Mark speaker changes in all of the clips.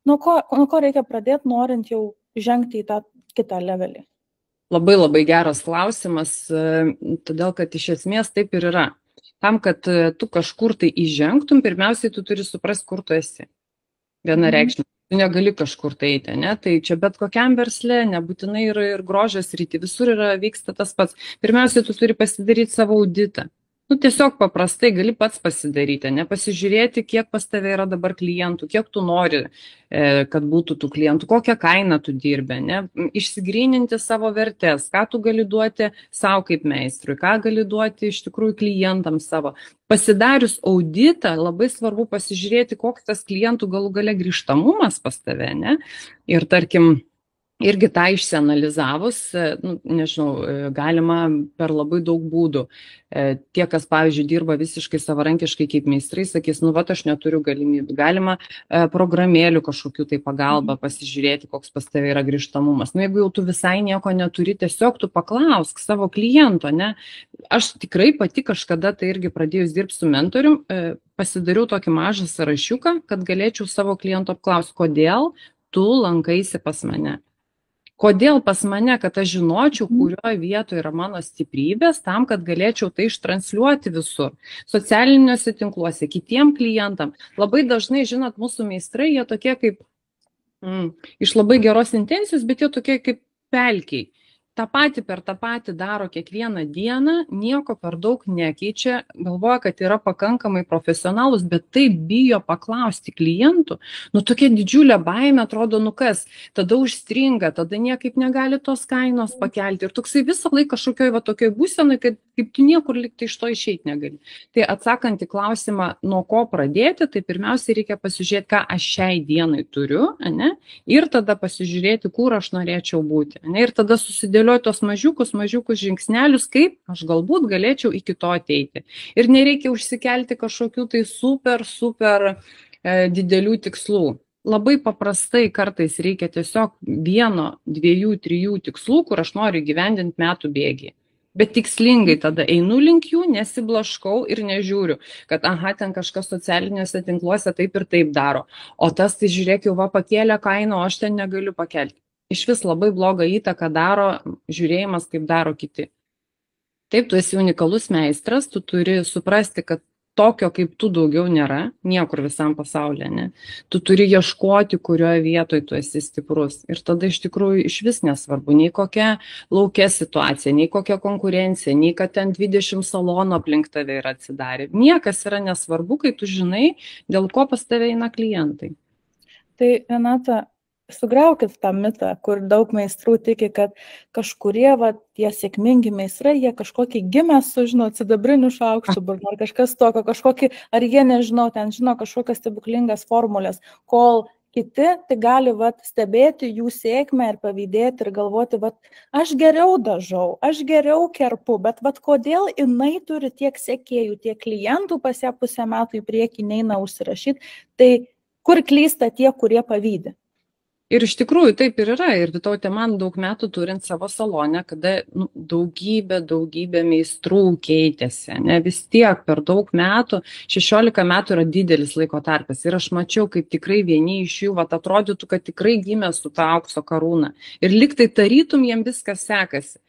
Speaker 1: nuo ko reikia pradėti, norint jau žengti į tą kitą levelį?
Speaker 2: Labai labai geras klausimas, todėl kad iš esmės taip ir yra. Tam, kad tu kažkur tai įžengtum, pirmiausiai tu turi suprasti, kur tu esi. Vienareikšmiškai. Tu negali kažkur tai eiti, ne? Tai čia bet kokiam versle, nebūtinai ir grožio srity, visur vyksta tas pats. Pirmiausiai, tu turi pasidaryti savo auditą. Tiesiog paprastai gali pats pasidaryti, ne? Pasižiūrėti, kiek pas tave yra dabar klientų, kiek tu nori, kad būtų tų klientų, kokią kainą tu dirbi, ne? Išsigryninti savo vertės, ką tu gali duoti savo kaip meistrui, ką gali duoti iš tikrųjų klientams savo. Pasidarius auditą, labai svarbu pasižiūrėti, koks tas klientų galų gale grįžtamumas pas tave, ne? Ir tarkim, irgi tą išsianalizavus, nežinau, galima per labai daug būdų. Tie, kas, pavyzdžiui, dirba visiškai savarankiškai kaip meistrai, sakys, aš neturiu galimybių. Galima programėlių kažkokių tai pagalba pasižiūrėti, koks pas tave yra grįžtamumas. Jeigu jau tu visai nieko neturi, tiesiog tu paklausk savo kliento, ne? Aš tikrai pati kažkada tai irgi pradėjus dirbti su mentorium, pasidariau tokį mažą sąrašiuką, kad galėčiau savo kliento apklausti, kodėl tu lankaisi pas mane. Kodėl pas mane, kad aš žinočiau, kurioje vietoje yra mano stiprybės, tam, kad galėčiau tai ištransliuoti visur. Socialiniuose tinkluose, kitiem klientam. Labai dažnai, žinot, mūsų meistrai, jie tokie kaip iš labai geros intencijos, bet jie tokie kaip pelkiai. tą patį daro kiekvieną dieną, nieko per daug nekeičia, galvoja, kad yra pakankamai profesionalus, bet taip bijo paklausti klientų. Tokia didžiulė baimė, atrodo, kas, tada užstringa, tada niekaip negali tos kainos pakelti. Ir toksai visą laiką kažkokioj tokioj būsenai, kad kaip tu niekur likti iš to išeiti negali. Tai atsakant į klausimą, nuo ko pradėti, tai pirmiausiai reikia pasižiūrėti, ką aš šiai dienai turiu, ne? Ir tada pasižiūrėti, kur aš norėčiau būti. Ne? Ir tada susidėlioti tos mažiukus žingsnelius, kaip aš galbūt galėčiau iki to ateiti. Ir nereikia užsikelti kažkokių tai super didelių tikslų. Labai paprastai kartais reikia tiesiog 1, 2, 3 tikslų, kur aš noriu įgyvendinti metų bėgį. Bet tikslingai tada einu link jų, nesiblaškau ir nežiūriu, kad ten kažkas socialiniuose tinkluose taip ir taip daro. O tas, tai žiūrėk, jau pakėlė kainą, o aš ten negaliu pakelti. Iš vis labai blogą įtaką daro žiūrėjimas, kaip daro kiti. Taip, tu esi unikalus meistras, tu turi suprasti, kad tokio kaip tu daugiau nėra, niekur visam pasaulyje, ne. Tu turi ieškoti, kurioje vietoje tu esi stiprus. Ir tada iš tikrųjų iš vis nesvarbu, nei kokia laukia situacija, nei kokia konkurencija, nei kad ten 20 salonų aplink tave yra atsidarę. Niekas yra nesvarbu, kai tu žinai, dėl ko pas tave eina klientai.
Speaker 1: Tai, Renata, sugriaukit tą mitą, kur daug meistrų tiki, kad kažkurie tie sėkmingi meistrai, jie kažkokį gimę su, sidabriniu šaukštu, ar kažkas tokio, ar jie nežinau, ten žino kažkokias stebuklingas formulės, kol kiti tai gali stebėti jų sėkmę ir pavydėti ir galvoti, aš geriau dažau, aš geriau kerpu, bet kodėl jinai turi tiek sekėjų, tiek klientų pas ją pusę metų į priekį neina užsirašyti, tai kur klysta tie, kurie pavydi?
Speaker 2: Ir iš tikrųjų taip ir yra. Ir Vytautė, man daug metų turint savo salonę, kada daugybė meistrų keitėsi. Ne? Vis tiek per daug metų, 16 metų yra didelis laiko tarpas. Ir aš mačiau, kaip tikrai vieni iš jų atrodytų, kad tikrai gimė su ta aukso karūna. Ir liktai tarytum jiem viskas sekasi.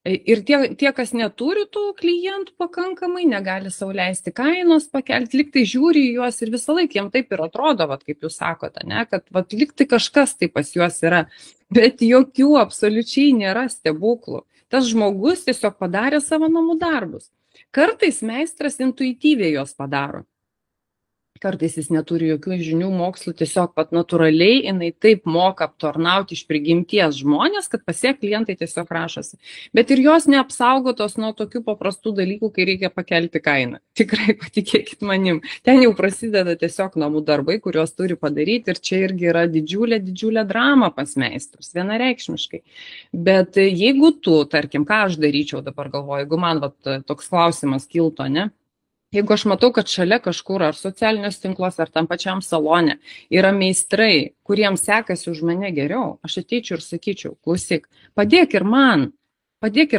Speaker 2: Ir tie, kas neturi tų klientų pakankamai, negali sau leisti kainos pakelti, liktai žiūri į juos ir visą laiką jiem taip ir atrodo, kaip jūs sakote, ne, kad liktai kažkas tai pas juos yra, bet jokių absoliučiai nėra stebuklų. Tas žmogus tiesiog padarė savo namų darbus. Kartais meistras intuityviai juos padaro. Kartais jis neturi jokių žinių, mokslų, tiesiog natūraliai jinai taip moka aptarnauti iš prigimties žmonės, kad pasie klientai tiesiog rašosi. Bet ir jos neapsaugotos nuo tokių paprastų dalykų, kai reikia pakelti kainą. Tikrai patikėkit manim. Ten jau prasideda tiesiog namų darbai, kuriuos turi padaryti ir čia irgi yra didžiulė drama pas meistrus, vienareikšmiškai. Bet jeigu tu, tarkim, ką aš daryčiau dabar galvoju, jeigu man toks klausimas kiltų, ne? Jeigu aš matau, kad šalia kažkur ar socialiniuose tinkluose, ar tam pačiam salone yra meistrai, kuriems sekasi už mane geriau, aš ateičiau ir sakyčiau, klausyk, padėk ir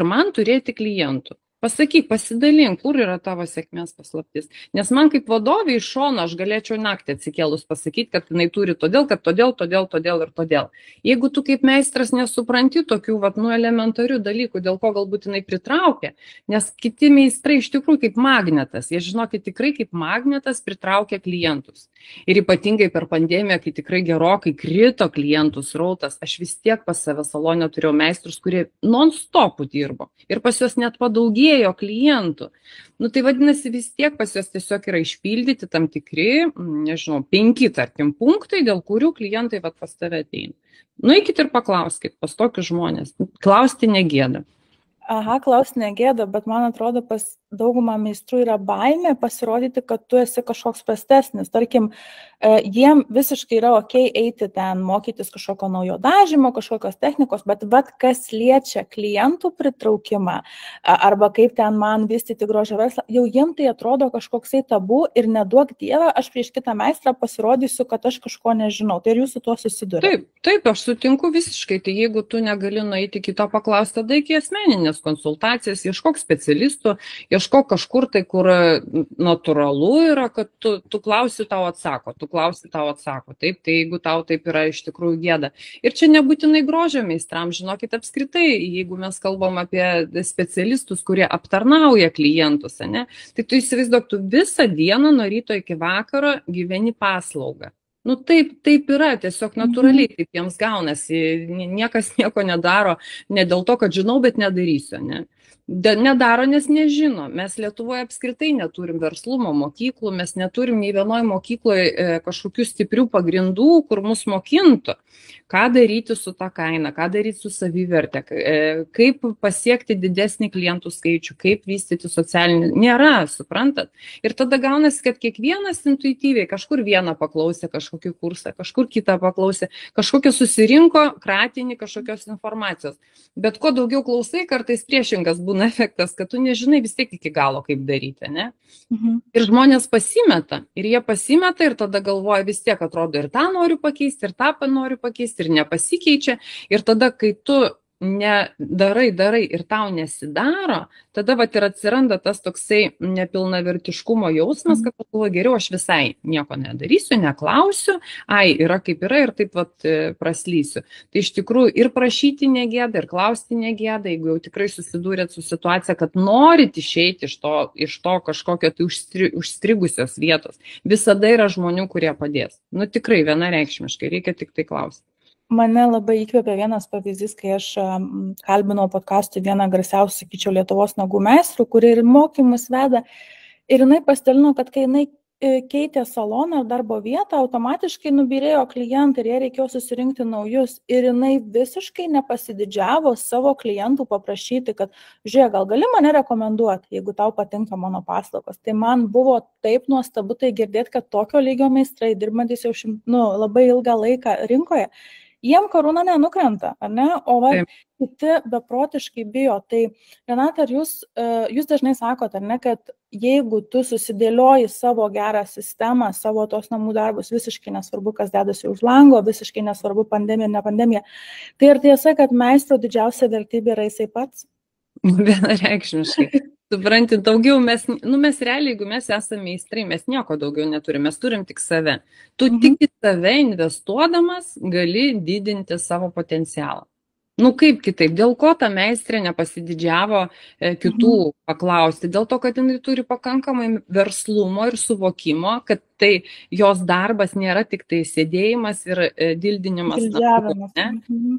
Speaker 2: man turėti klientų. Pasakyk, pasidalink, kur yra tavo sėkmės paslaptis. Nes man kaip vadovė iš šono aš galėčiau naktį atsikėlus pasakyti, kad jinai turi todėl ir todėl. Jeigu tu kaip meistras nesupranti tokių elementarių dalykų, dėl ko galbūt jinai pritraukia, nes kiti meistrai iš tikrųjų kaip magnetas, jie žinokit tikrai kaip magnetas pritraukia klientus. Ir ypatingai per pandemiją, kai tikrai gerokai krito klientų srautas, aš vis tiek pas save salone turėjau meistrus, kurie non-stopų dirbo. Ir pas juos net padaugėjo klientų. Tai vadinasi, vis tiek pas juos tiesiog yra išpildyti tam tikri, 5, tarkim, punktai, dėl kurių klientai pas tave ateina. Nueikit ir paklauskit pas tokius žmonės. Klausti negėda.
Speaker 1: Aha, klausti negėda, bet man atrodo, pas daugumą meistrų yra baimė pasirodyti, kad tu esi kažkoks prastesnis. Tarkim, jiem visiškai yra okei eiti ten, mokytis kažkokio naujo dažymo, kažkokios technikos, bet kas liečia klientų pritraukimą arba kaip ten man vystyti grožio verslą, jau jiem tai atrodo kažkoksai tabu ir neduok dievą, aš prieš kitą meistrą pasirodysiu, kad aš kažko nežinau. Tai ir jūs su tuo susidurite?
Speaker 2: Taip, aš sutinku visiškai. Tai jeigu tu negali nueiti kito paklausti, tada iki asmeninės konsultacijas, ieškok specialistų, ieškok kažkur tai, kur natūralu yra, kad tu klausi, tau atsako, Taip, tai jeigu tau taip yra iš tikrųjų gėda. Ir čia nebūtinai grožio meistram, žinokit, apskritai, jeigu mes kalbam apie specialistus, kurie aptarnauja klientus, ne, tai tu įsivaizduok, tu visą dieną nuo ryto iki vakaro gyveni paslaugą. Taip yra, tiesiog natūraliai taip jiems gaunasi, niekas nieko nedaro, ne dėl to, kad žinau, bet nedarysiu, ne. Nedaro, nes nežino. Mes Lietuvoje apskritai neturim verslumo mokyklų, mes neturim nei vienoje mokykloje kažkokių stiprių pagrindų, kur mus mokintų, ką daryti su ta kaina, ką daryti su savivertė, kaip pasiekti didesnį klientų skaičių, kaip vystyti socialinį. Nėra, suprantat? Ir tada gaunasi, kad kiekvienas intuityviai kažkur vieną paklausė, kažkokį kursą, kažkur kitą paklausė, kažkokią susirinko kratinį kažkokios informacijos. Bet kuo daugiau klausai, kartais priešingas būna efektas, kad tu nežinai vis tiek iki galo, kaip daryti, ne? Ir žmonės pasimeta, ir tada galvoja vis tiek atrodo ir tą noriu pakeisti, ir tą noriu pakeisti, ir nepasikeičia. Ir tada, kai tu darai ir tau nesidaro, tada ir atsiranda tas toksai nepilnavertiškumo jausmas, kad geriau aš visai nieko nedarysiu, neklausiu, yra kaip yra ir taip praslysiu. Tai iš tikrųjų ir prašyti negėda, ir klausti negėda, jeigu jau tikrai susidūrėt su situacija, kad norit išeiti iš to kažkokio tai užstrigusios vietos. Visada yra žmonių, kurie padės. Tikrai vienareikšmiškai, reikia tik tai klausti.
Speaker 1: Mane labai įkvėpė vienas pavyzdys, kai aš kalbinau podcast'ui vieną garsiausių, sakyčiau, Lietuvos nagų meistrų, kuri ir mokymus veda. Ir jinai pasidalino, kad kai jinai keitė saloną ar darbo vietą, automatiškai nubyrėjo klientai ir jie reikėjo susirinkti naujus. Ir jinai visiškai nepasididžiavo savo klientų paprašyti, kad, žiūrėk, gal gali mane rekomenduoti, jeigu tau patinka mano paslaugos. Tai man buvo taip nuostabu tai girdėti, kad tokio lygio meistrai, dirbantis jau labai ilgą laiką rinkoje, jiem karūna nenukrenta, ar ne? O kiti beprotiškai bijo. Tai, Renata, ar jūs dažnai sakote, ar ne, kad jeigu tu susidėlioji savo gerą sistemą, savo tos namų darbus, visiškai nesvarbu, kas dedasi už lango, visiškai nesvarbu pandemija, ne pandemija, tai ar tiesa, kad meistro didžiausia vertybė yra jisai pats?
Speaker 2: Vienareikšmiškai. Supranti, daugiau mes realiai, jeigu mes esame meistrai, mes nieko daugiau neturime, mes turim tik save. Tu tik į save investuodamas gali didinti savo potencialą. Kaip kitaip? Dėl ko ta meistrė nepasididžiavo kitų paklausti? Dėl to, kad jinai turi pakankamai verslumo ir suvokimo, kad tai jos darbas nėra tik tai sėdėjimas ir dildinimas.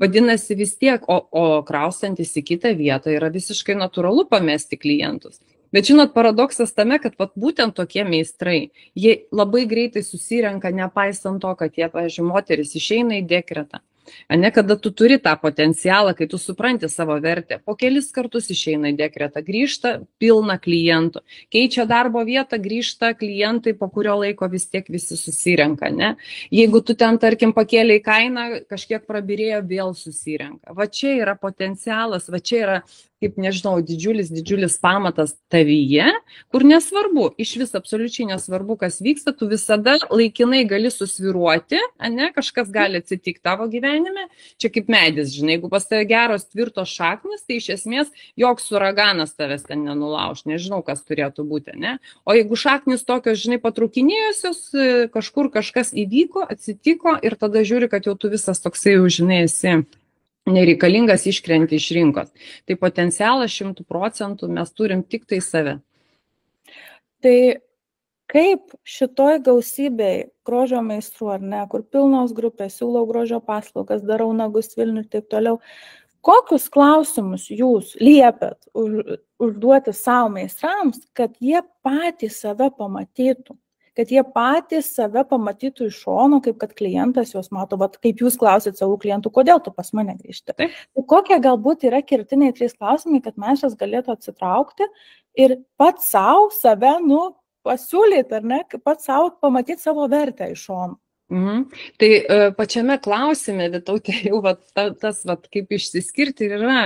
Speaker 2: Vadinasi vis tiek, o kraustantis į kitą vietą yra visiškai natūralu pamesti klientus. Bet žinot, paradoksas tame, kad būtent tokie meistrai, jie labai greitai susirenka, nepaisant to, kad jie, pavyzdžiui, moteris išeina į dekretą. Kada tu turi tą potencialą, kai tu supranti savo vertę, po kelis kartus išeina į dekretą, grįžta pilna klientų, keičia darbo vietą, grįžta klientai, po kurio laiko vis tiek visi susirenka, ne? Jeigu tu ten, tarkim, pakėlei kainą, kažkiek prabirėjo, vėl susirenka. Va čia yra potencialas, va čia yra kaip nežinau, didžiulis pamatas tavyje, kur nesvarbu, iš vis absoliučiai nesvarbu, kas vyksta, tu visada laikinai gali susviruoti, ne, kažkas gali atsitikti tavo gyvenime. Čia kaip medis, žinai, jeigu pas tave geros tvirtos šaknis, tai iš esmės joks uraganas tavęs ten nenulauš, nežinau, kas turėtų būti, ne. O jeigu šaknis tokios, žinai, patraukinėjusios, kažkur kažkas įvyko, atsitiko ir tada žiūri, kad jau tu visas toksai, jau žinai, esi nereikalingas, iškrenti iš rinkos. Tai potencialą 100% mes turim tik tai save.
Speaker 1: Tai kaip šitoj gausybėj grožio meistrų, ar ne, kur pilnos grupės, siūlau grožio paslaugas, darau nagus Vilnių ir taip toliau, kokius klausimus jūs liepėt užduoti savo meistrams, kad jie patys save pamatytų? Kad jie patys save pamatytų iš šono, kaip kad klientas juos mato, bet kaip jūs klausėt savo klientų, kodėl tu pas mane grįžti. Tai kokie galbūt yra kertiniai 3 klausimai, kad meistras galėtų atsitraukti ir pats savo save, pasiūlyti, ar ne, pats savo pamatyti savo vertę iš šono.
Speaker 2: Tai pačiame klausime, Vytautė, jau tas kaip išsiskirti yra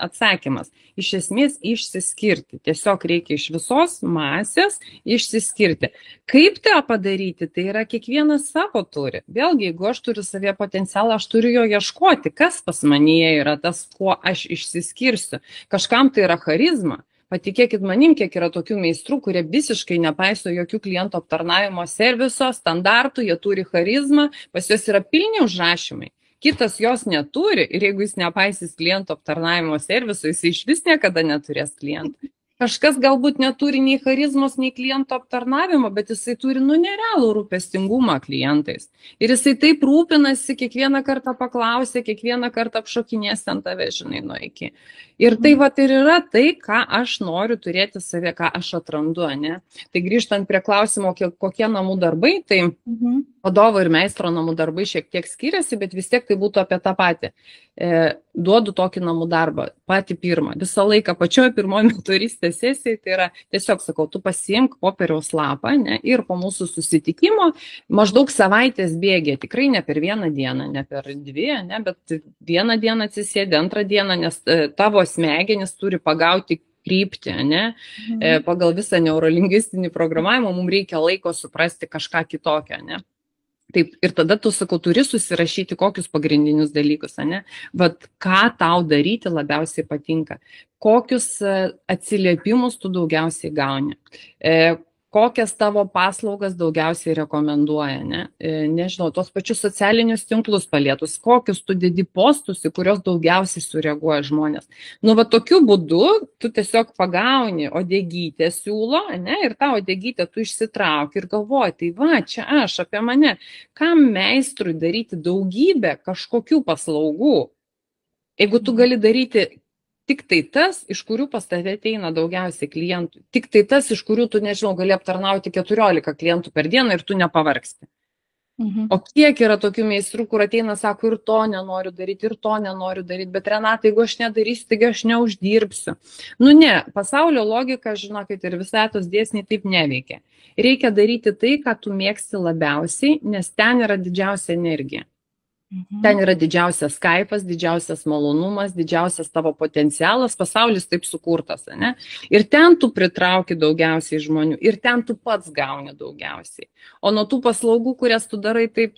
Speaker 2: atsakymas. Iš esmės išsiskirti. Tiesiog reikia iš visos masės išsiskirti. Kaip tą padaryti, tai yra kiekvienas savo turi. Vėlgi, jeigu aš turiu savyje potencialą, aš turiu jo ieškoti. Kas pas manyje yra tas, kuo aš išsiskirsiu. Kažkam tai yra charizma. Patikėkit manim, kiek yra tokių meistrų, kurie visiškai nepaiso jokių klientų aptarnavimo serviso, standartų, jie turi charizmą, pas juos yra pilni užrašymai. Kitas jos neturi ir jeigu jis nepaisys klientų aptarnavimo serviso, jis iš vis niekada neturės klientų. Kažkas galbūt neturi nei charizmos, nei kliento aptarnavimo, bet jisai turi nerealų rūpestingumą klientais. Ir jisai taip rūpinasi, kiekvieną kartą paklausė, kiekvieną kartą apšokinės ant tave, žinai, nuo iki. Ir tai ir yra tai, ką aš noriu turėti savie, ką aš atrandu, ne? Tai grįžtant prie klausimo, kokie namų darbai, tai vadovo ir meistro namų darbai šiek tiek skiriasi, bet vis tiek tai būtų apie tą patį. Duodu tokį namų darbą, patį pirmą. Visą laiką pačioje pirmoje mentorystės sesijoje, tai yra tiesiog sakau, tu pasiimk popieriaus lapą, ne, ir po mūsų susitikimo maždaug savaitės bėgė, tikrai ne per vieną dieną, ne per 2, ne, bet vieną dieną atsisėdi, antrą dieną, nes tavo smegenis turi pagauti kryptį, ne, pagal visą neurolingvistinį programavimą mums reikia laiko suprasti kažką kitokio, ne. Taip, ir tada tu, sakau, turi susirašyti kokius pagrindinius dalykus, ne? Vat ką tau daryti labiausiai patinka, kokius atsiliepimus tu daugiausiai gauni, kokias tavo paslaugas daugiausiai rekomenduoja, ne? Nežinau, tos pačius socialinius tinklus palietus, kokius tu dedi postus, į kurios daugiausiai sureaguoja žmonės. Va tokiu būdu tu tiesiog pagauni uodegytę siūlo, ne? Ir tą uodegytę tu išsitrauki ir galvoji, tai va, čia aš apie mane, kam meistrui daryti daugybę kažkokių paslaugų, jeigu tu gali daryti tik tai tas, iš kurių pas tave ateina daugiausiai klientų. Tik tai tas, iš kurių tu, nežinau, gali aptarnauti 14 klientų per dieną ir tu nepavargsti. O kiek yra tokių meistrų, kur ateina, sako, ir to nenoriu daryti, bet Renata, jeigu aš nedarysiu, taigi aš neuždirbsiu. Ne, pasaulio logika, žinokit, ir visatos dėsniai taip neveikia. Reikia daryti tai, ką tu mėgsti labiausiai, nes ten yra didžiausia energija. Ten yra didžiausias kaifas, didžiausias malonumas, didžiausias tavo potencialas, pasaulis taip sukurtas, ne? Ir ten tu pritrauki daugiausiai žmonių, ir ten tu pats gauni daugiausiai. O nuo tų paslaugų, kurias tu darai taip,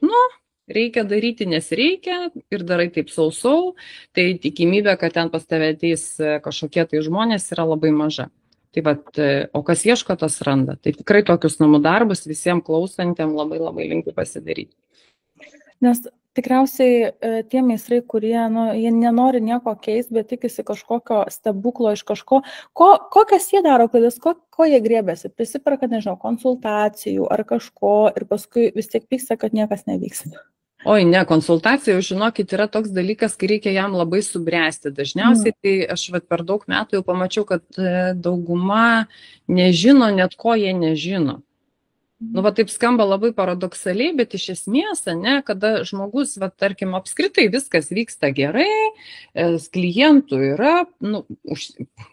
Speaker 2: reikia daryti, nes reikia, ir darai taip sausau, tai tikimybė, kad ten pas tave ateis kažkokie tai žmonės, yra labai maža. Tai vat, o kas ieško, tas randa. Tai tikrai tokius namų darbus visiems klausantiem labai labai linkiu pasidaryti.
Speaker 1: Nes tikriausiai tie meistrai, kurie jie nenori nieko keisti, bet tikisi kažkokio stebuklo iš kažko, kokias jie daro klaidas, ko jie grėbėsi, prisiperka, nežinau, konsultacijų ar kažko ir paskui vis tiek pyksta, kad niekas nevyks.
Speaker 2: Oi, ne, konsultacija, jau žinokit, yra toks dalykas, kai reikia jam labai subręsti. Dažniausiai tai aš per daug metų jau pamačiau, kad dauguma nežino net ko jie nežino. Nu, va taip skamba labai paradoksaliai, bet iš esmės, ne, kada žmogus, va, tarkim, apskritai viskas vyksta gerai, klientų yra, nu,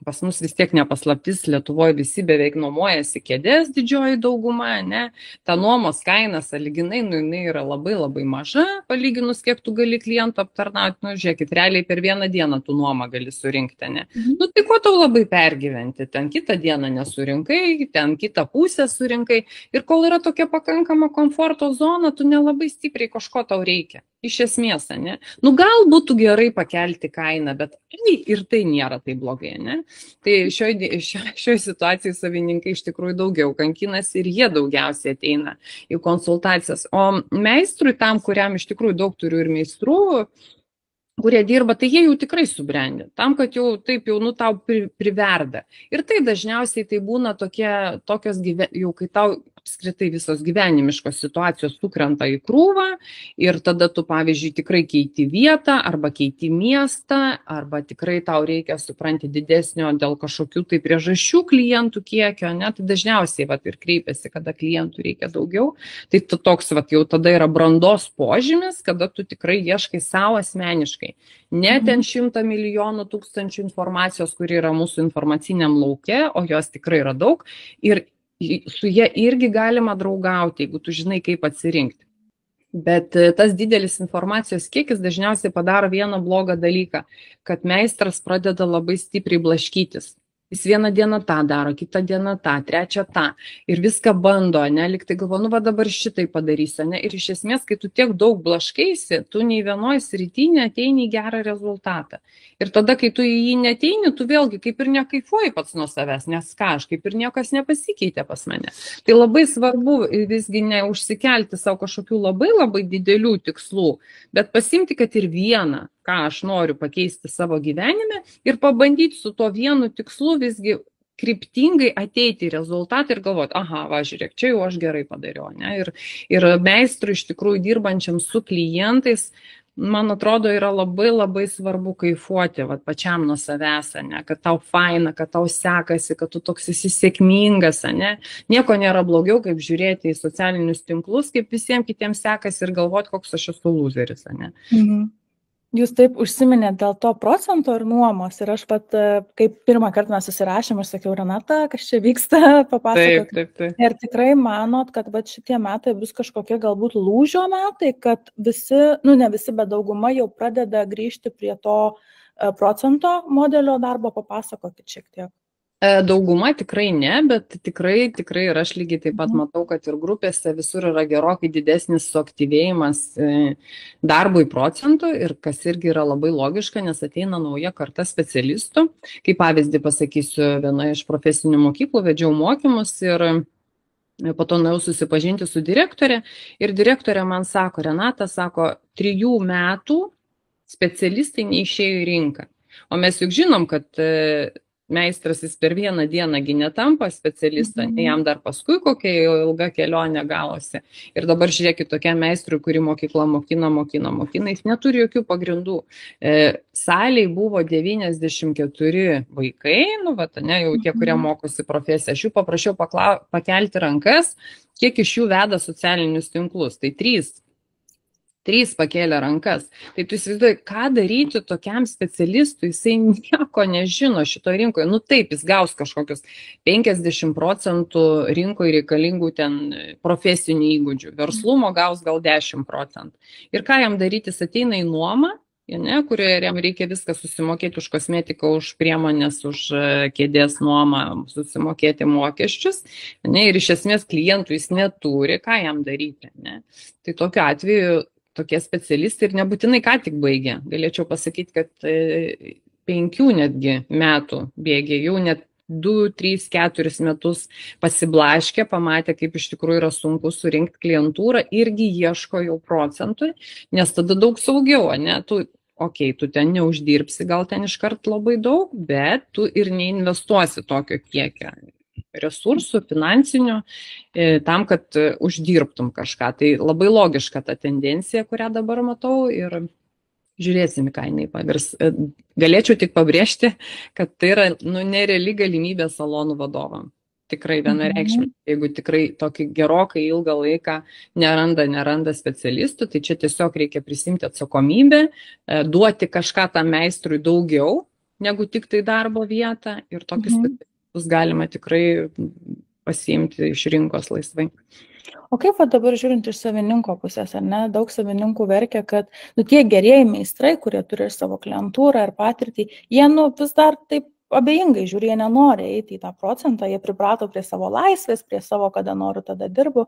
Speaker 2: pas mus vis tiek nepaslaptis, Lietuvoje visi beveik nuomojasi kėdės didžioji dauguma, ne, ta nuomos kaina sąlyginai, nu, jinai yra labai labai maža, palyginus, kiek tu gali klientų aptarnauti, nu, žiūrėkit, realiai per vieną dieną tu nuomą gali surinkti, ne. Nu, tai ko tau labai pergyventi, ten kitą dieną nesurinkai, ten kitą pusę surinkai. Ir kol yra tokia pakankama komforto zona, tu nelabai stipriai kažko tau reikia. Iš esmės, ne? Nu, gal būtų gerai pakelti kainą, bet ir tai nėra taip blogai, ne? Tai šioj situacijai savininkai iš tikrųjų daugiau kankinasi ir jie daugiausiai ateina į konsultacijas. O meistrui tam, kuriam iš tikrųjų daug turiu ir meistrų, kurie dirba, tai jie jau tikrai subrendę, tam, kad jau taip jau, nu, tau priverda. Ir tai dažniausiai tai būna tokios, jau kai tau apskritai visos gyvenimiškos situacijos sukrenta į krūvą ir tada tu, pavyzdžiui, tikrai keiti vietą arba keiti miestą, arba tikrai tau reikia, supranti, didesnio dėl kažkokių tai priežasčių klientų kiekio, ne, tai dažniausiai vat, ir kreipiasi, kada klientų reikia daugiau. Tai toks vat, jau tada yra brandos požymis, kada tu tikrai ieškai savo asmeniškai. Ne ten 100 milijonų tūkstančių informacijos, kuri yra mūsų informaciniam lauke, o jos tikrai yra daug. Ir su jie irgi galima draugauti, jeigu tu žinai, kaip atsirinkti. Bet tas didelis informacijos kiekis dažniausiai padaro vieną blogą dalyką, kad meistras pradeda labai stipriai blaškytis. Jis vieną dieną tą daro, kitą dieną tą, trečią tą. Ir viską bando, ne, liktai galvo, nu va dabar šitai padarysiu, ne. Ir iš esmės, kai tu tiek daug blaškaisi, tu nei vienoj srity neateini į gerą rezultatą. Ir tada, kai tu į jį neateini, tu vėlgi kaip ir nekaifuoji pats nuo savęs, nes ką, aš kaip ir niekas nepasikeitė pas mane. Tai labai svarbu visgi neužsikelti savo kažkokių labai labai didelių tikslų, bet pasimti, kad ir vieną, ką aš noriu pakeisti savo gyvenime ir pabandyti su tuo vienu tikslu visgi kryptingai ateiti į rezultatą ir galvoti, aha, va, žiūrėk, čia jau aš gerai padariau, ne? Ir meistrui iš tikrųjų dirbančiam su klientais, man atrodo, yra labai labai svarbu kaifuoti, va, pačiam nuo savęs, ne? Kad tau faina, kad tau sekasi, kad tu toks esi sėkmingas, ne? Nieko nėra blogiau, kaip žiūrėti į socialinius tinklus, kaip visiems kitiems sekasi ir galvoti, koks aš esu loseris, ne?
Speaker 1: Mhm. Jūs taip užsiminėt dėl to procento ir nuomos ir aš pat, kaip pirmą kartą mes susirašėm, aš sakiau, Renata, kas čia vyksta, papasakok.
Speaker 2: Taip.
Speaker 1: Ir tikrai manot, kad va, šitie metai bus kažkokie galbūt lūžio metai, kad visi, nu ne visi, bet dauguma jau pradeda grįžti prie to procento modelio darbo, papasakokit šiek tiek.
Speaker 2: Dauguma tikrai ne, bet tikrai ir aš lygiai taip pat matau, kad ir grupėse visur yra gerokai didesnis suaktyvėjimas darbui procentų ir kas irgi yra labai logiška, nes ateina nauja karta specialistų. Kaip pavyzdį pasakysiu, viena iš profesinių mokyklų vedžiau mokymus ir po to nuėjau susipažinti su direktorė ir direktorė man sako, Renata, sako, 3 metų specialistai neišėjo į rinką. O mes juk žinom, kad meistras jis per vieną dieną netampa specialistą, jam dar paskui kokia ilga kelionė gavosi. Ir dabar žiūrėkit, tokia meistrui, kuri mokykla mokina, jis neturi jokių pagrindų. Salėj buvo 94 vaikai, nu, vat, ne, jau tie, kurie mokosi profesiją. Aš jų paprašiau pakelti rankas, kiek iš jų veda socialinius tinklus. Tai 3 pakėlė rankas. Tai tu įsivaizduoji, ką daryti tokiam specialistui, jisai nieko nežino šitoje rinkoje. Nu taip, jis gaus kažkokius 50% rinkoje reikalingų ten profesinių įgūdžių. Verslumo gaus gal 10%. Ir ką jam daryti, jis ateina į nuomą, ne, kurioje jam reikia viską susimokėti už kosmetiką, už priemonės, už kėdės nuomą, susimokėti mokesčius. Ne, ir iš esmės klientų jis neturi, ką jam daryti. Ne. Tai tokiu atveju tokie specialistai ir nebūtinai ką tik baigė. Galėčiau pasakyti, kad 5 netgi metų bėgė, jau net 2, 3, 4 metus pasiblaškė, pamatė, kaip iš tikrųjų yra sunku surinkti klientūrą, irgi ieško jau procentų, nes tada daug saugiau, ne? Tu ten neuždirbsi, gal ten iškart labai daug, bet tu ir neinvestuosi tokio kiekio resursų, finansinių, tam, kad uždirbtum kažką. Tai labai logiška ta tendencija, kurią dabar matau ir žiūrėsim, ką jinai pavirs. Galėčiau tik pabrėžti, kad tai yra nereali galimybė salonų vadovam. Tikrai vienareikšmiai. Jeigu tikrai tokį gerokai ilgą laiką neranda specialistų, tai čia tiesiog reikia prisimti atsakomybę, duoti kažką tam meistrui daugiau negu tik tai darbo vietą ir tokius specialistus galima tikrai pasiimti iš rinkos laisvai.
Speaker 1: O kaip dabar žiūrint iš savininko pusės, ar ne, daug savininkų verkia, kad tie gerieji meistrai, kurie turi ir savo klientūrą ir patirtį, jie vis dar taip abejingai žiūri, jie nenori eiti į tą procentą, jie priprato prie savo laisvės, prie savo, kada noriu, tada dirbu.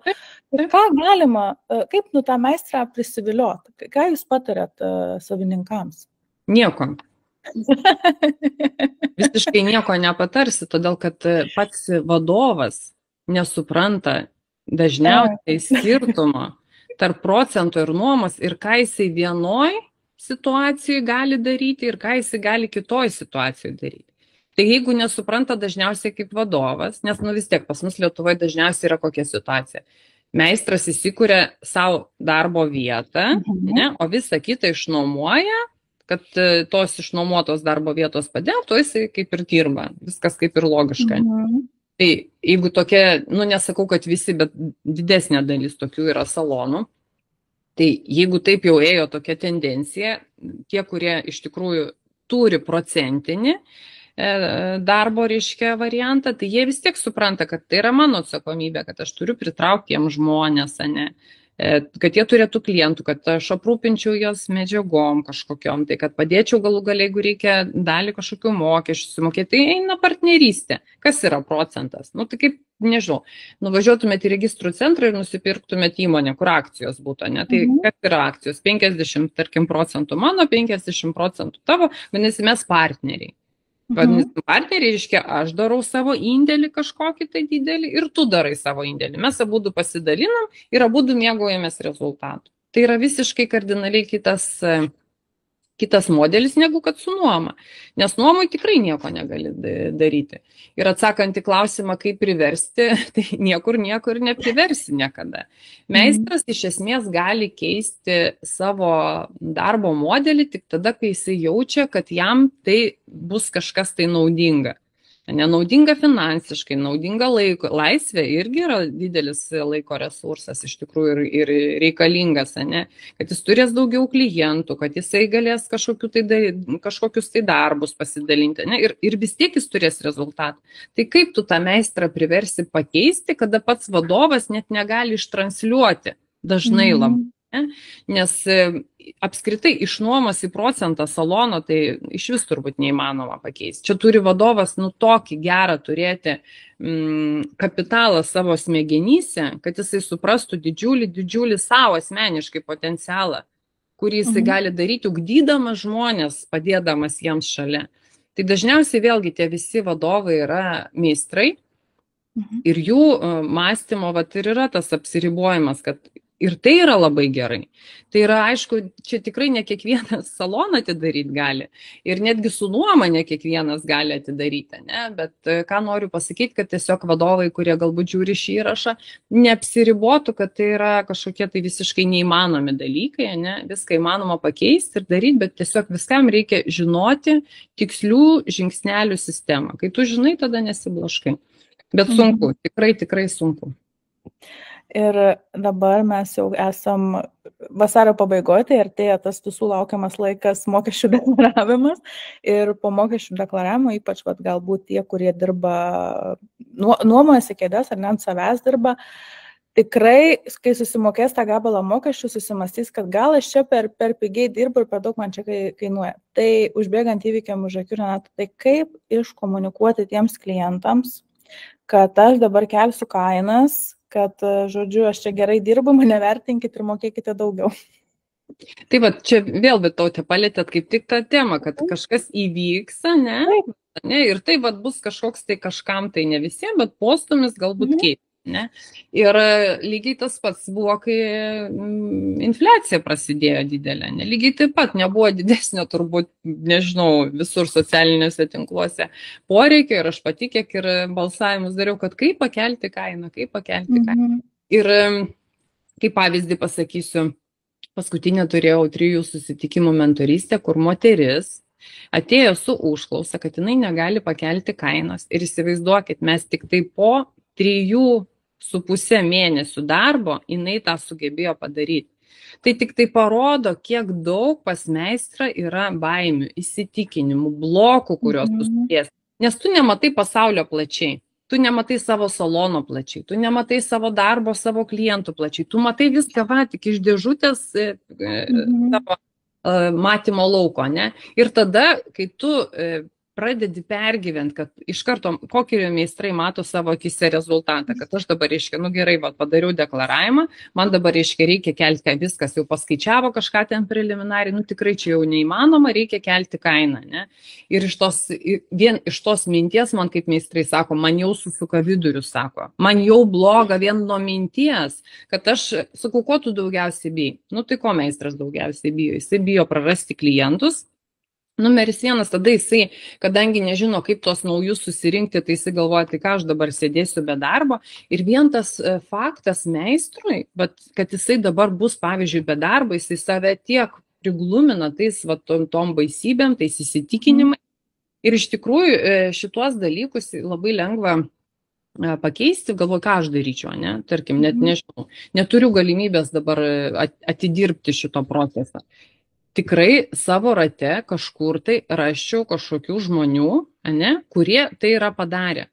Speaker 1: Ir ką galima, kaip tą meistrą prisivilioti? Ką jūs patarėt savininkams?
Speaker 2: Nieko. Visiškai nieko nepatarsi, todėl kad pats vadovas nesupranta dažniausiai skirtumo tarp procento ir nuomos ir ką jisai vienoj situacijai gali daryti ir ką jisai gali kitoj situacijai daryti. Tai jeigu nesupranta dažniausiai kaip vadovas, nes vis tiek pas mus Lietuvoje dažniausiai yra kokia situacija. Meistras įsikuria savo darbo vietą, ne, o visą kitą išnuomoja, kad tos išnuomotos darbo vietos padengtų, jisai kaip ir dirba. Viskas kaip ir logiška. Tai jeigu tokia, nesakau, kad visi, bet didesnė dalis tokių yra salonų, tai jeigu taip jau ėjo tokia tendencija, tie, kurie iš tikrųjų turi procentinį darbo, reiškia, variantą, tai jie vis tiek supranta, kad tai yra mano atsakomybė, kad aš turiu pritraukti jiems žmonės, kad jie turėtų klientų, kad aš aprūpinčiau jos medžiagom kažkokiom, tai kad padėčiau galų gale, jeigu reikia dalį kažkokių mokesčių sumokėti, tai eina partnerystė. Kas yra procentas? Tai kaip, nežinau, nuvažiuotumėte į registrų centrą ir nusipirktumėte įmonę, kur akcijos būtų, ne? Tai kas yra akcijos? 50, tarkim, procentų mano, 50 procentų tavo, vadinasi, mes partneriai. Vadinasi, partneriai, reiškia, aš darau savo indėlį kažkokį tai didelį ir tu darai savo indėlį. Mes abudu pasidalinam ir abudu mėgaujamės rezultatų. Tai yra visiškai kardinaliai kitas modelis negu kad su nuoma. Nes nuomui tikrai nieko negali daryti. Ir atsakant į klausimą, kaip priversti, tai niekur ir nepriversi niekada. Meistras iš esmės gali keisti savo darbo modelį tik tada, kai jisai jaučia, kad jam tai bus kažkas tai naudinga. Nenaudinga finansiškai, naudinga laiko. Laisvė irgi yra didelis laiko resursas iš tikrųjų ir reikalingas, kad jis turės daugiau klientų, kad jisai galės kažkokius tai darbus pasidalinti, ir vis tiek jis turės rezultatą. Tai kaip tu tą meistrą priversi pakeisti, kada pats vadovas net negali ištransliuoti dažnai labai. Nes apskritai išnuomos į procentą salono tai iš vis turbūt neįmanoma pakeisti. Čia turi vadovas tokį gerą turėti kapitalą savo smegenyse, kad jisai suprastų didžiulį savo asmeniškai potencialą, kurį jisai gali daryti, ugdydamas žmonės, padėdamas jiems šalia. Tai dažniausiai vėlgi tie visi vadovai yra meistrai ir jų mąstymo ir yra tas apsiribojimas, kad ir tai yra labai gerai. Tai yra, aišku, čia tikrai ne kiekvienas saloną atidaryti gali. Ir netgi su nuoma ne kiekvienas gali atidaryti, Bet ką noriu pasakyti, kad tiesiog vadovai, kurie galbūt žiūri šį įrašą, neapsiribotų, kad tai yra kažkokie tai visiškai neįmanomi dalykai, Viską įmanoma pakeisti ir daryti, bet tiesiog viskam reikia žinoti tikslių žingsnelių sistemą. Kai tu žinai, tada nesiblaškai. Bet sunku, tikrai sunku.
Speaker 1: Ir dabar mes jau esam vasario pabaigoje, tai artėja tas visų laukiamas laikas mokesčių deklaravimas. Ir po mokesčių deklaravimo, ypač galbūt tie, kurie dirba, nuomojasi kėdės ar ne ant savęs dirba, tikrai, kai susimokės tą gabalą mokesčių, susimastys, kad gal aš čia per pigiai dirbu ir per daug man čia kainuoja. Tai užbėgant įvykiam už akių, Renata, tai kaip iškomunikuoti tiems klientams, kad aš dabar kelsiu kainas, kad, žodžiu, aš čia gerai dirbu, mane vertinkit ir mokėkite daugiau.
Speaker 2: Tai čia vėl, bet tautė palėtėt kaip tik tą temą, kad kažkas įvyks, ir tai bus kažkoks tai kažkam, tai ne visiems, bet postumis galbūt keis. Ir lygiai tas pats buvo, kai infliacija prasidėjo didelė. Lygiai taip pat nebuvo didesnio turbūt, nežinau, visur socialiniuose tinkluose poreikio ir aš pati kiek ir balsavimus dariau, kad kaip pakelti kainą. Ir kaip pavyzdį pasakysiu, paskutinę turėjau 3 susitikimų mentorystę, kur moteris Atėjo su užklausa, kad jinai negali pakelti kainos. Ir įsivaizduokit, mes tik tai po 3,5 mėnesių darbo jinai tą sugebėjo padaryti. Tai tik tai parodo, kiek daug pas meistrą yra baimių, įsitikinimų, blokų, kurios tu sudės. Nes tu nematai pasaulio plačiai. Tu nematai savo salono plačiai, tu nematai savo darbo, savo klientų plačiai, tu matai viską va, tik iš dėžutės savo matymo lauko, ne? Ir tada, kai tu pradedi pergyventi, kad iš karto kokį meistrai mato savo akise rezultatą, kad aš dabar, reiškia, nu gerai, va, padariau deklaravimą, man dabar, reiškia, reikia kelti, viskas jau paskaičiavo kažką ten preliminariai, nu tikrai čia jau neįmanoma, reikia kelti kainą, ne? Ir vien iš tos minties, man kaip meistrai sako, man jau susuka vidurius, sako, man jau bloga vien nuo minties, kad aš, sakau, ko tu daugiausiai bijai? Nu tai ko meistras daugiausiai bijo? Jisai bijo prarasti klientus. Numeris 1, tada jisai, kadangi nežino, kaip tos naujus susirinkti, tai jisai galvoja, tai ką aš dabar sėdėsiu be darbo. Ir vien tas faktas meistrui, bet kad jisai dabar bus, pavyzdžiui, be darbo, jisai save tiek priglumina tais va, tom baisybėm, tais įsitikinimai. Ir iš tikrųjų šituos dalykus labai lengva pakeisti, galvoju, ką aš daryčiau, ne? Tarkim, net nežinau, neturiu galimybės dabar atidirbti šito procesą. Tikrai savo rate kažkur tai raščiau kažkokių žmonių, ne, kurie tai yra padarę.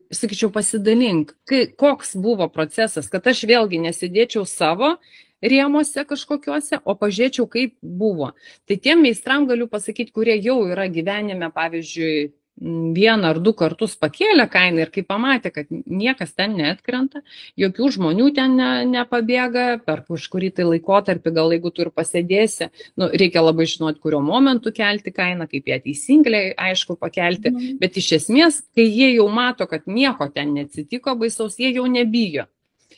Speaker 2: Sakyčiau, pasidalink, koks buvo procesas, kad aš vėlgi nesėdėčiau savo rėmose kažkokiuose, o pažiūrėčiau, kaip buvo. Tai tiem meistram galiu pasakyti, kurie jau yra gyvenime, pavyzdžiui, 1 ar 2 kartus pakėlė kainą ir kai pamatė, kad niekas ten neatkrenta, jokių žmonių ten nepabėga, per kažkurį tai laikotarpį, gal jeigu tu ir pasėdėsi, nu, reikia labai žinoti, kuriuo momentu kelti kainą, kaip ją teisingai, aišku, pakelti, bet iš esmės, kai jie jau mato, kad nieko ten neatsitiko baisaus, jie jau nebijo.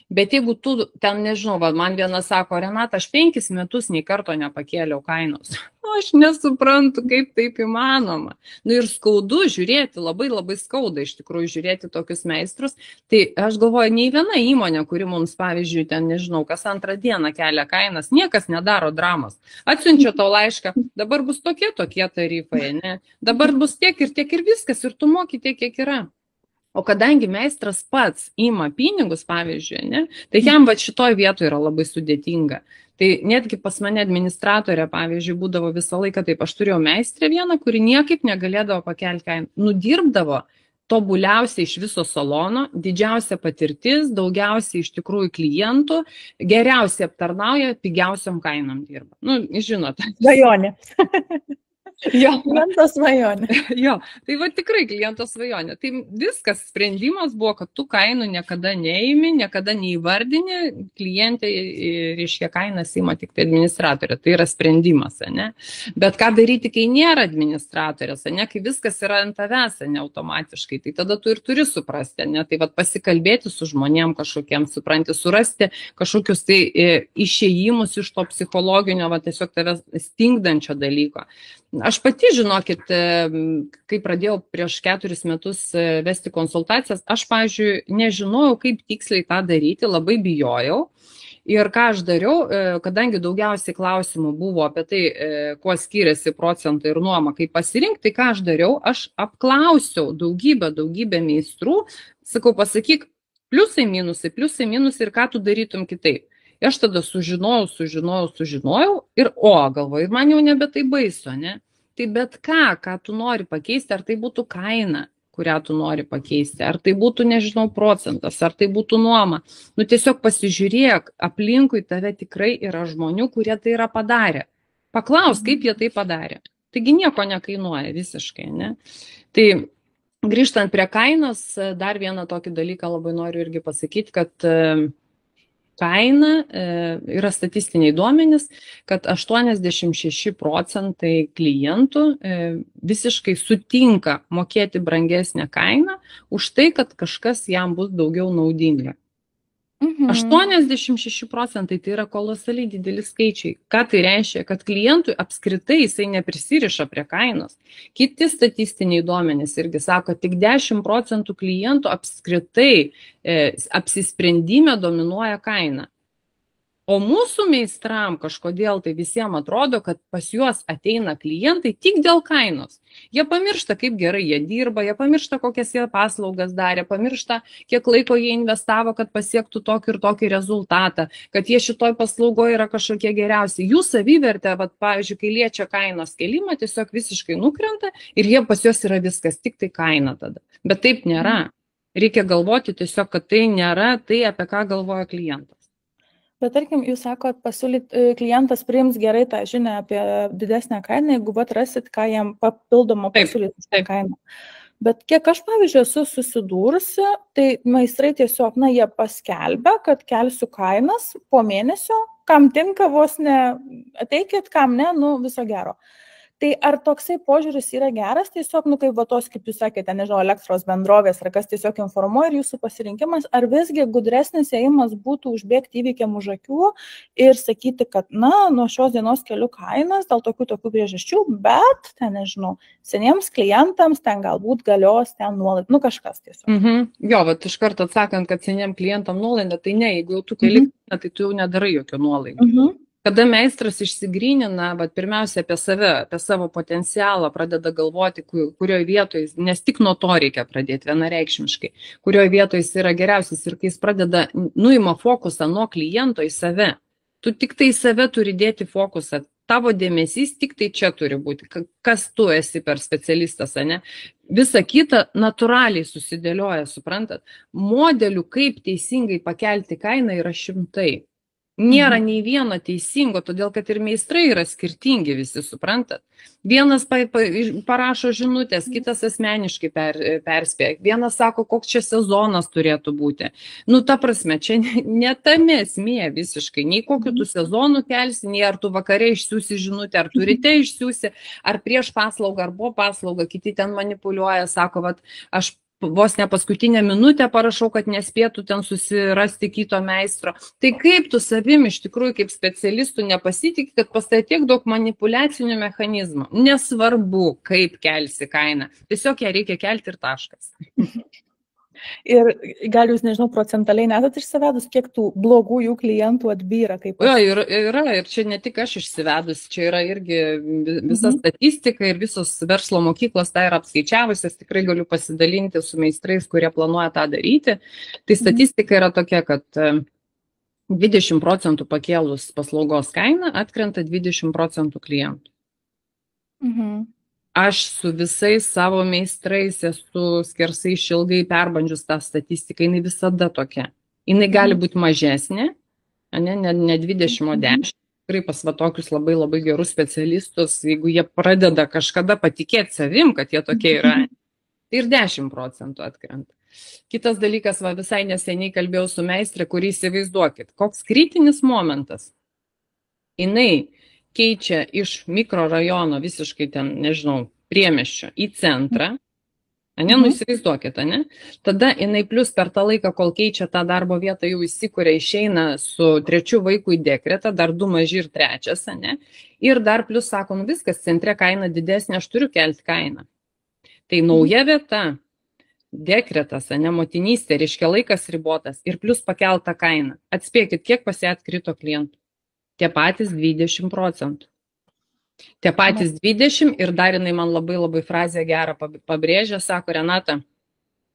Speaker 2: Bet jeigu tu ten, nežinau, man vienas sako, Renata, aš 5 metus nei karto nepakėliau kainos. Aš nesuprantu, kaip taip įmanoma. Nu ir skaudu žiūrėti, labai labai skauda iš tikrųjų žiūrėti tokius meistrus. Tai aš galvoju, nei viena įmonė, kuri mums, pavyzdžiui, ten, nežinau, kas 2 dieną kelia kainas, niekas nedaro dramos. Atsiunčia tau laišką, dabar bus tokie tarifai, ne? Dabar bus tiek ir viskas, ir tu moki tiek, kiek yra. O kadangi meistras pats ima pinigus, pavyzdžiui, ne, tai jam va šitoj vietoje yra labai sudėtinga. Tai netgi pas mane administratorė, pavyzdžiui, būdavo visą laiką taip, aš turėjau meistrę vieną, kuri niekaip negalėdavo pakelti kainą. Nudirbdavo tobuliausiai iš viso salono, didžiausia patirtis, daugiausiai iš tikrųjų klientų, geriausiai aptarnauja, pigiausiam kainom dirba. Nu, žinot.
Speaker 1: Svajonė.
Speaker 2: Jo.
Speaker 1: Kliento svajonė.
Speaker 2: Jo, tai va tikrai kliento svajonė. Tai viskas sprendimas buvo, kad tu kainų niekada neimi, niekada neįvardini, klientai, reiškia, kainas ima tik tai administratorė. Tai yra sprendimas, ne? Bet ką daryti, kai nėra administratorės, ne? Kai viskas yra ant tavęs, ne automatiškai, tai tada tu ir turi suprasti, ne? Tai va pasikalbėti su žmonėm kažkokiem, supranti, surasti kažkokius tai išėjimus iš to psichologinio, va tiesiog tavęs stingdančio dalyko. Aš pati, žinokit, kai pradėjau prieš 4 metus vesti konsultacijas, aš, pavyzdžiui, nežinojau, kaip tiksliai tą daryti, labai bijojau. Ir ką aš dariau, kadangi daugiausiai klausimų buvo apie tai, kuo skiriasi procentai ir nuoma, kaip pasirinkti, tai ką aš dariau, aš apklausiau daugybę meistrų, sakau, pasakyk, pliusai, minusai ir ką tu darytum kitaip. Aš tada sužinojau ir galvoju, ir man jau nebe tai baisu, ne? Tai bet ką tu nori pakeisti, ar tai būtų kaina, kurią tu nori pakeisti, ar tai būtų, nežinau, procentas, ar tai būtų nuoma. Nu tiesiog pasižiūrėk, aplinkui tave tikrai yra žmonių, kurie tai yra padarę. Paklaus, kaip jie tai padarė. Taigi nieko nekainuoja visiškai, ne? Tai grįžtant prie kainos, dar vieną tokį dalyką labai noriu irgi pasakyti, kad kaina yra statistiniai duomenys, kad 86% klientų visiškai sutinka mokėti brangesnę kainą už tai, kad kažkas jam bus daugiau naudinga. 86% tai yra kolosaliai dideli skaičiai. Ką tai reiškia? Kad klientui apskritai jisai neprisiriša prie kainos. Kiti statistiniai duomenys irgi sako, tik 10% klientų apskritai apsisprendime dominuoja kaina. O mūsų meistram kažkodėl tai visiems atrodo, kad pas juos ateina klientai tik dėl kainos. Jie pamiršta, kaip gerai jie dirba, jie pamiršta, kokias jie paslaugas darė, pamiršta, kiek laiko jie investavo, kad pasiektų tokį ir tokį rezultatą, kad jie šitoj paslaugoje yra kažkokie geriausi. Jų savivertė, pavyzdžiui, kai liečia kainos kelimą, tiesiog visiškai nukrenta ir jie pas juos yra viskas, tik tai kaina tada. Bet taip nėra. Reikia galvoti tiesiog, kad tai nėra tai, apie ką galvoja klientas.
Speaker 1: Bet tarkim, jūs sakot, klientas priims gerai tą žinią apie didesnę kainą, jeigu atrasit, ką jam papildomo pasiūlyti tą kainą. Bet kiek aš, pavyzdžiui, esu susidūrusi, tai meistrai tiesiog, jie paskelbia, kad kelsiu kainas po mėnesio, kam tinka vos ne, ateikit, kam ne, viso gero. Tai ar toksai požiūris yra geras, tiesiog, kaip tos, kaip jūs sakėte, nežinau, elektros bendrovės, ar kas tiesiog informuoja ir jūsų pasirinkimas, ar visgi gudresnis ėjimas būtų užbėgti įvykiam už akių ir sakyti, kad, nuo šios dienos keliu kainas dėl tokių priežasčių, bet, ten, nežinau, seniems klientams ten galbūt galios ten nuolaida, kažkas tiesiog.
Speaker 2: Jo, iš karto atsakant, kad seniem klientam nuolaida, tai ne, jeigu jau tu keli, tai tu jau nedarai jokio nuolaidų. Kada meistras išsigrynina, pirmiausia apie save, apie savo potencialą, pradeda galvoti, kurioje vietoje, nes tik nuo to reikia pradėti vienareikšmiškai, kurioje vietoje jis yra geriausias ir kai jis pradeda, nuima fokusą nuo kliento į save. Tu tik tai į save turi dėti fokusą, tavo dėmesys tik tai čia turi būti, kas tu esi per specialistas, ne? Visa kita natūraliai susidėlioja, suprantat? Modelių, kaip teisingai pakelti kainą, yra šimtai. Nėra nei vieno teisingo, todėl kad ir meistrai yra skirtingi visi, suprantat. Vienas parašo žinutės, kitas asmeniškai perspėja, vienas sako, koks čia sezonas turėtų būti. Ta prasme, čia ne tame esmė visiškai, nei kokiu tu sezonu kelsi, nei ar tu vakare išsiųsi žinutę, ar tu ryte išsiųsi, ar prieš paslaugą, ar po paslaugą, kiti ten manipuliuoja, sako, aš vos ne paskutinę minutę parašau, kad nespėtų ten susirasti kito meistro. Tai kaip tu savim iš tikrųjų kaip specialistų nepasitikė, kad pas tai tiek daug manipuliacinių mechanizmų. Nesvarbu, kaip kelsi kainą. Tiesiog ją reikia kelti ir taškas.
Speaker 1: Ir gal jūs, nežinau, procentaliai nesat išsivedus, kiek tų blogųjų klientų atbyra?
Speaker 2: Jo, yra, ir čia ne tik aš išsivedus, čia yra irgi visa statistika ir visos verslo mokyklos tai yra apskaičiavusios, tikrai galiu pasidalinti su meistrais, kurie planuoja tą daryti. Tai statistika yra tokia, kad 20% pakėlus paslaugos kainą atkrenta 20% klientų. Aš su visais savo meistrais esu skersai išilgai perbandžius tą statistiką, jinai visada tokia. Jinai gali būti mažesnė, ne 20, o 10. Tikrai pas tokius labai labai gerus specialistus, jeigu jie pradeda kažkada patikėti savim, kad jie tokie yra, tai ir 10% atkrenta. Kitas dalykas, visai neseniai kalbėjau su meistrė, kurį įsivaizduokit, koks kritinis momentas. Jinai keičia iš mikrorajono visiškai ten, nežinau, priemiesčio į centrą, įsivaizduokit, tada jinai plus per tą laiką, kol keičia tą darbo vietą, jau įsikuria, išeina su 3 vaiku į dekretą, dar 2 maži ir 3, ir dar plus sako, viskas, centre kaina didesnė, aš turiu kelti kainą. Tai nauja vieta, dekretas, motinystė, reiškia laikas ribotas ir plus pakelta kaina. Atspėkit, kiek pas ją atkrito klientų. Tie patys 20%. Tie patys 20 ir dar jinai man labai labai frazę gerą pabrėžė, sako, Renata,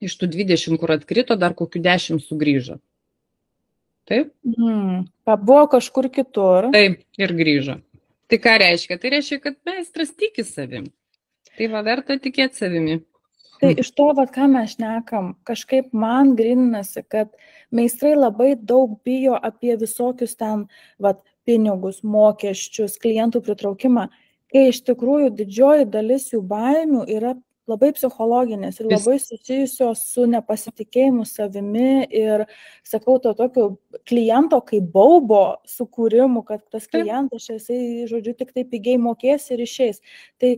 Speaker 2: iš tų 20, kur atkrito, dar kokių 10 sugrįžo. Taip?
Speaker 1: Pabuvo kažkur kitur.
Speaker 2: Taip, ir grįžo. Tai ką reiškia? Tai reiškia, kad meistras tiki savim. Tai verta tikėti savimi.
Speaker 1: Tai iš to, ką mes šnekam, kažkaip man gryninasi, kad meistrai labai daug bijo apie visokius ten, pinigus, mokesčius, klientų pritraukimą, kai iš tikrųjų didžioji dalis jų baimių yra labai psichologinės ir labai susijusios su nepasitikėjimu savimi ir, sakau, to tokio kliento kaip baubo sukūrimu, kad tas klientas, jisai, žodžiu, tik tai pigiai mokės ir išeis. Tai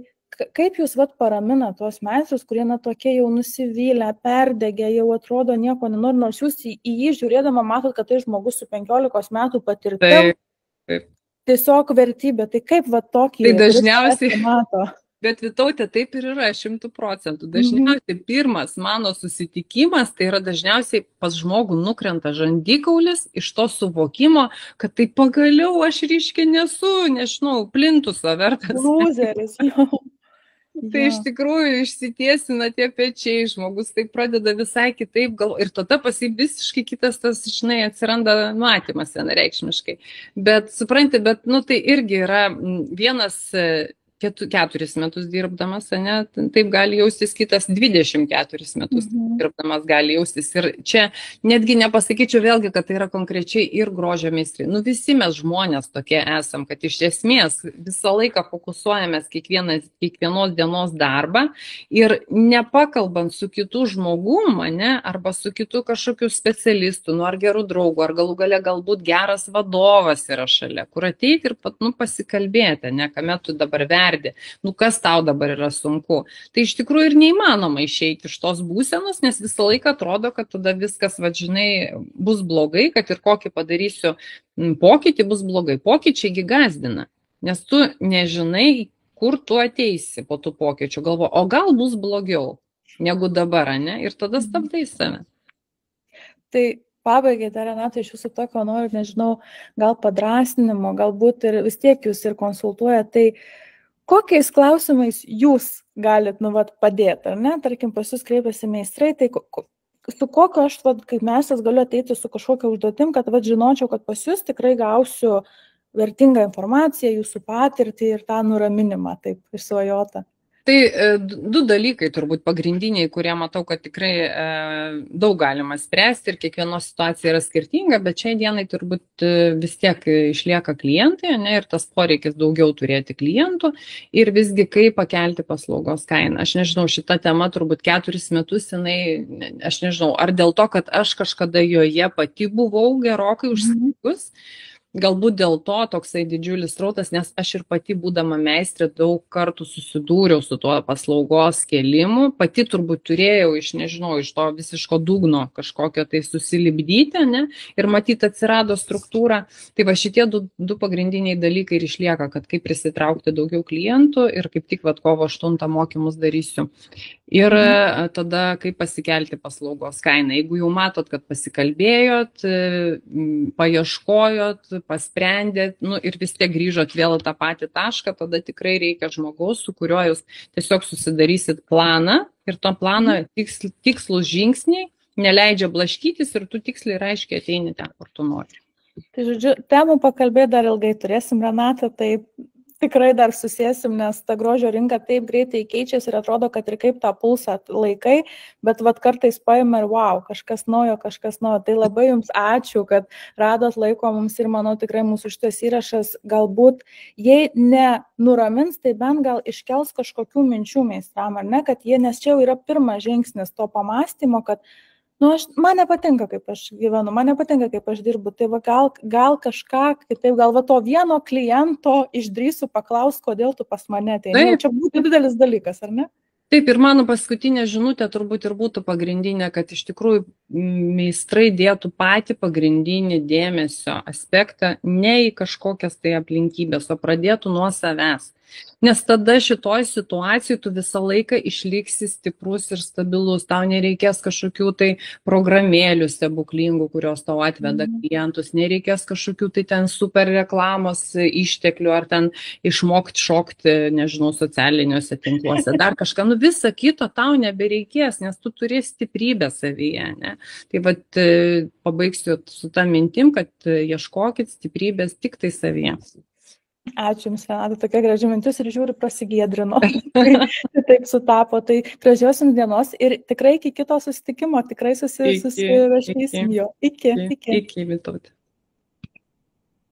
Speaker 1: kaip jūs paramina tuos meistrus, kurie tokie jau nusivylę, perdegę, jau atrodo nieko nenori, nors jūs į jį žiūrėdama matot, kad tai žmogus su 15 metų patirtim.
Speaker 2: Taip.
Speaker 1: Tiesiog vertybė. Tai kaip tokį
Speaker 2: tai dažniausiai
Speaker 1: mato?
Speaker 2: Bet Vytautė, taip ir yra 100%. Dažniausiai pirmas mano susitikimas, tai yra dažniausiai pas žmogų nukrenta žandikaulis iš to suvokimo, kad tai pagaliau aš ryškiai nežinau, plintuso vertas.
Speaker 1: Lūzeris, jo.
Speaker 2: Tai iš tikrųjų išsitiesina tie pečiai, žmogus tai pradeda visai kitaip ir tada visiškai kitas tas, žinai, atsiranda matymas vienareikšmiškai. Bet supranti, tai irgi yra vienas 4 metus dirbdamas, ne, taip gali jaustis, kitas 24 metus dirbdamas gali jaustis. Ir čia netgi nepasakyčiau vėlgi, kad tai yra konkrečiai ir grožio meistrai. Visi mes žmonės tokie esam, kad iš esmės visą laiką fokusuojamės kiekvienos dienos darbą ir nepakalbant su kitu žmogum, ne, arba su kitu kažkokiu specialistu, ar geru draugu, ar galų gale galbūt geras vadovas yra šalia, kur ateiti ir pasikalbėti, ne, kame tu dabar verdi. Kas tau dabar yra sunku. Tai iš tikrųjų ir neįmanoma išeiti iš tos būsenos, nes visą laiką atrodo, kad tada viskas, žinai, bus blogai, kad ir kokį padarysiu pokytį, bus blogai. Pokyčiai gazdina, nes tu nežinai, kur tu ateisi po tų pokyčių. Galvo, o gal bus blogiau negu dabar, ne? Ir tada stabdai save.
Speaker 1: Tai pabaigai, Renata, iš jūsų tokio noriu, nežinau, gal padrasninimo, galbūt ir vis tiek jūs ir konsultuojate, tai kokiais klausimais jūs galit padėti, ar ne? Tarkim, pas jūs kreipiasi meistrai, tai su kokiu aš, kaip meistras, galiu ateiti su kažkokia užduotim, kad žinočiau, kad pas jūs tikrai gausiu vertingą informaciją, jūsų patirtį ir tą nuraminimą, taip, išsvajotą.
Speaker 2: Tai 2 dalykai turbūt pagrindiniai, kurie matau, kad tikrai daug galima spręsti ir kiekvienos situacija yra skirtinga, bet šiai dienai turbūt vis tiek išlieka klientai, ne, ir tas poreikis daugiau turėti klientų ir visgi kaip pakelti paslaugos kainą. Aš nežinau, šita tema turbūt 4 metus jinai, aš nežinau, ar dėl to, kad aš kažkada joje pati buvau gerokai užstrigus, galbūt dėl to toksai didžiulis srautas, nes aš ir pati būdama meistrė daug kartų susidūriau su tuo paslaugos kėlimu, pati turbūt turėjau iš to visiško dugno kažkokio tai susilipdyti, ne, ir matyti atsirado struktūra. Tai šitie 2 pagrindiniai dalykai ir išlieka, kad kaip prisitraukti daugiau klientų ir kaip tik kovo 8 mokymus darysiu. Ir tada kaip pasikelti paslaugos kainą. Jeigu jau matot, kad pasikalbėjot, paieškojot, pasprendėt, ir vis tiek grįžot vėl tą patį tašką, tada tikrai reikia žmogaus, su kuriuo jūs tiesiog susidarysit planą ir to plano tikslus žingsniai neleidžia blaškytis ir tu tiksliai ir aiškiai ateini ten, kur tu nori.
Speaker 1: Tai žodžiu, temų pakalbėti dar ilgai turėsim, Renata, tai tikrai dar susėsim, nes ta grožio rinka taip greitai keičiasi ir atrodo, kad ir kaip tą pulsą laikai, bet kartais paima ir wow, kažkas naujo. Tai labai jums ačiū, kad radot laiko mums ir manau tikrai mūsų šitas įrašas galbūt, jei ne nuramins, tai bent gal iškels kažkokių minčių meistram, ar ne, kad nes čia jau yra pirmas žingsnis to pamastymo, kad man nepatinka, kaip aš gyvenu, man nepatinka, kaip aš dirbu, tai gal kažką, kitaip gal to vieno kliento išdrįsiu paklausti, kodėl tu pas mane ateini. Čia būtų didelis dalykas, ar ne?
Speaker 2: Taip, ir mano paskutinė žinutė turbūt ir būtų pagrindinė, kad iš tikrųjų meistrai dėtų patį pagrindinį dėmesio aspektą ne į kažkokias tai aplinkybės, o pradėtų nuo savęs. Nes tada šitoj situacijai tu visą laiką išliksi stiprus ir stabilus, tau nereikės kažkokių tai programėlių stebuklingų, kurios tau atveda klientus, nereikės kažkokių tai ten super reklamos išteklių ar ten išmokti šokti, nežinau, socialiniuose tinkluose, dar kažką, visą kito tau nebereikės, nes tu turi stiprybę savyje, ne? Tai pabaigsiu su tą mintim, kad ieškokit stiprybės tik tai savyje.
Speaker 1: Ačiū Jums, Renata, tokia graži mintis ir žiūri prasigiedrino. Taip sutapo, tai gražios Jums dienos ir tikrai iki kito susitikimo, tikrai susirašysim jo. Iki.
Speaker 2: Iki, Vytautė.